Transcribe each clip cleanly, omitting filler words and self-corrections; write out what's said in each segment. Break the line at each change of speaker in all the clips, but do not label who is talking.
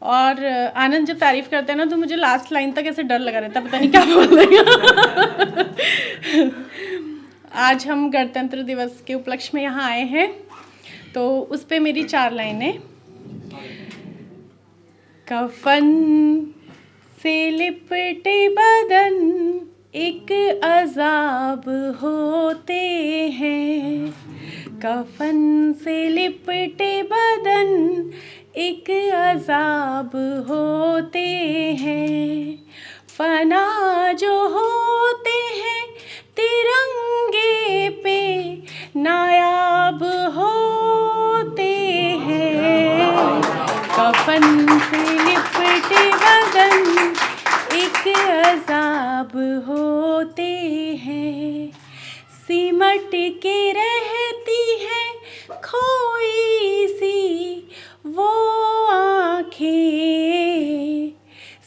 और आनंद जब तारीफ़ करते हैं ना तो मुझे लास्ट लाइन तक ऐसे डर लगा रहता है, पता नहीं क्या बोलेगा। आज हम गणतंत्र दिवस के उपलक्ष्य में यहाँ आए हैं, तो उस पे मेरी 4 लाइनें। कफन से लिपटे बदन एक अजाब होते हैं, कफन से लिपटे बदन एक अजाब होते हैं, फना जो होते हैं तिरंगे पे नायाब होते हैं, कफन से लिपटे बदन एक अजाब होते हैं, सिमट के रहती है खोई सी वो आँखें,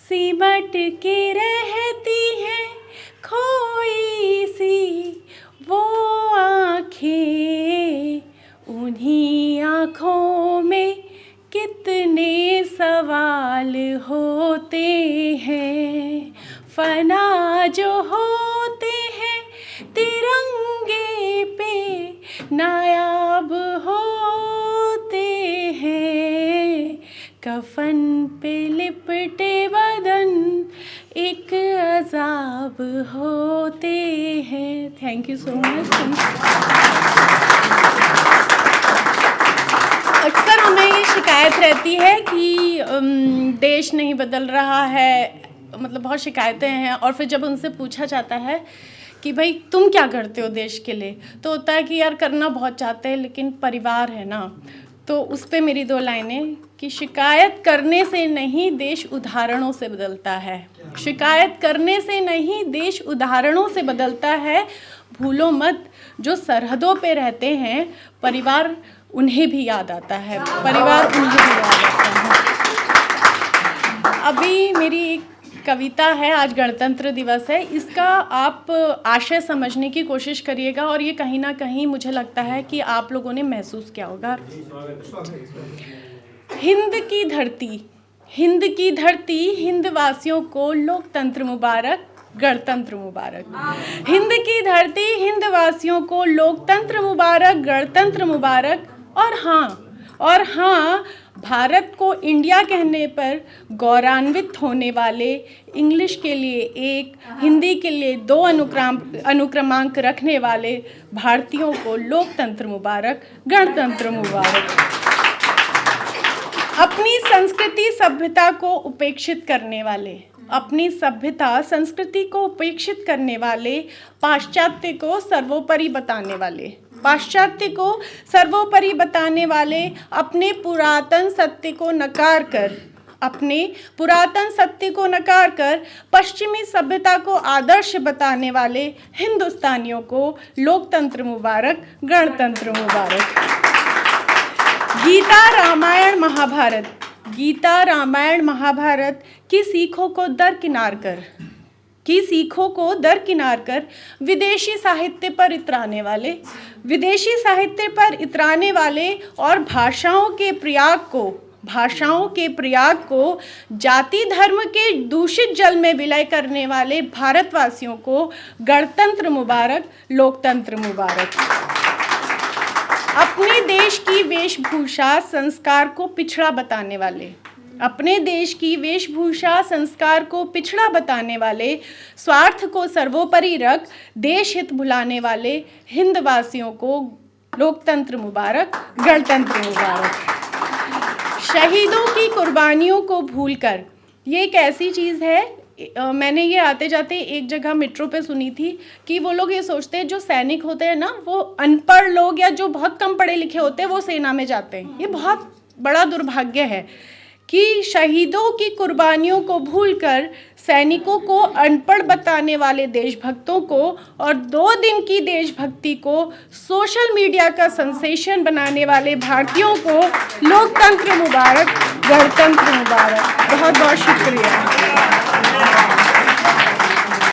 सिमट के रहती है खोई सी वो आँखें, उन्हीं आँखों में कितने सवाल होते हैं, फना जो होते हैं तिरंगे पे नायाब होते हैं, कफन पे लिपटे बदन एक अजाब होते हैं। Thank you so much. अक्सर हमें ये शिकायत रहती है कि देश नहीं बदल रहा है, मतलब बहुत शिकायतें हैं, और फिर जब उनसे पूछा जाता है कि भाई तुम क्या करते हो देश के लिए, तो होता है कि यार करना बहुत चाहते हैं लेकिन परिवार है ना। तो उस पे मेरी 2 लाइनें कि शिकायत करने से नहीं देश उदाहरणों से बदलता है, शिकायत करने से नहीं देश उदाहरणों से बदलता है, भूलो मत जो सरहदों पे रहते हैं परिवार उन्हें भी याद आता है, परिवार उन्हें भी याद आता है। अभी मेरी एक कविता है, आज गणतंत्र दिवस है, इसका आप आशय समझने की कोशिश करिएगा और ये कहीं ना कहीं मुझे लगता है कि आप लोगों ने महसूस किया होगा। हिंद की धरती, हिंद की धरती, हिंद वासियों को लोकतंत्र मुबारक, गणतंत्र मुबारक। हिंद की धरती, हिंद वासियों को लोकतंत्र मुबारक, गणतंत्र मुबारक। और हाँ, भारत को इंडिया कहने पर गौरवान्वित होने वाले, इंग्लिश के लिए 1, हिंदी के लिए 2 अनुक्रमांक रखने वाले भारतीयों को लोकतंत्र मुबारक, गणतंत्र मुबारक। अपनी संस्कृति सभ्यता को उपेक्षित करने वाले, अपनी सभ्यता संस्कृति को उपेक्षित करने वाले, पाश्चात्य को सर्वोपरि बताने वाले, पाश्चात्य को सर्वोपरि बताने वाले, अपने पुरातन सत्य को नकार कर, अपने पुरातन सत्य को नकार कर पश्चिमी सभ्यता को आदर्श बताने वाले हिंदुस्तानियों को लोकतंत्र मुबारक, गणतंत्र मुबारक। गीता रामायण महाभारत, गीता रामायण महाभारत की सीखों को दरकिनार कर, की सीखों को दरकिनार कर विदेशी साहित्य पर इतराने वाले, विदेशी साहित्य पर इतराने वाले और भाषाओं के प्रयाग को जाति धर्म के दूषित जल में विलय करने वाले भारतवासियों को गणतंत्र मुबारक, लोकतंत्र मुबारक। अपने देश की वेशभूषा संस्कार को पिछड़ा बताने वाले, अपने देश की वेशभूषा संस्कार को पिछड़ा बताने वाले, स्वार्थ को सर्वोपरि रख देश हित भुलाने वाले हिंदवासियों को लोकतंत्र मुबारक, गणतंत्र मुबारक। शहीदों की कुर्बानियों को भूलकर, ये एक ऐसी चीज़ है, मैंने ये आते जाते एक जगह मेट्रो पे सुनी थी कि वो लोग ये सोचते हैं जो सैनिक होते हैं ना, वो अनपढ़ लोग या जो बहुत कम पढ़े लिखे होते हैं वो सेना में जाते हैं। ये बहुत बड़ा दुर्भाग्य है कि शहीदों की कुर्बानियों को भूलकर सैनिकों को अनपढ़ बताने वाले देशभक्तों को और 2 दिन की देशभक्ति को सोशल मीडिया का सेंसेशन बनाने वाले भारतीयों को लोकतंत्र मुबारक, गणतंत्र मुबारक। बहुत बहुत शुक्रिया।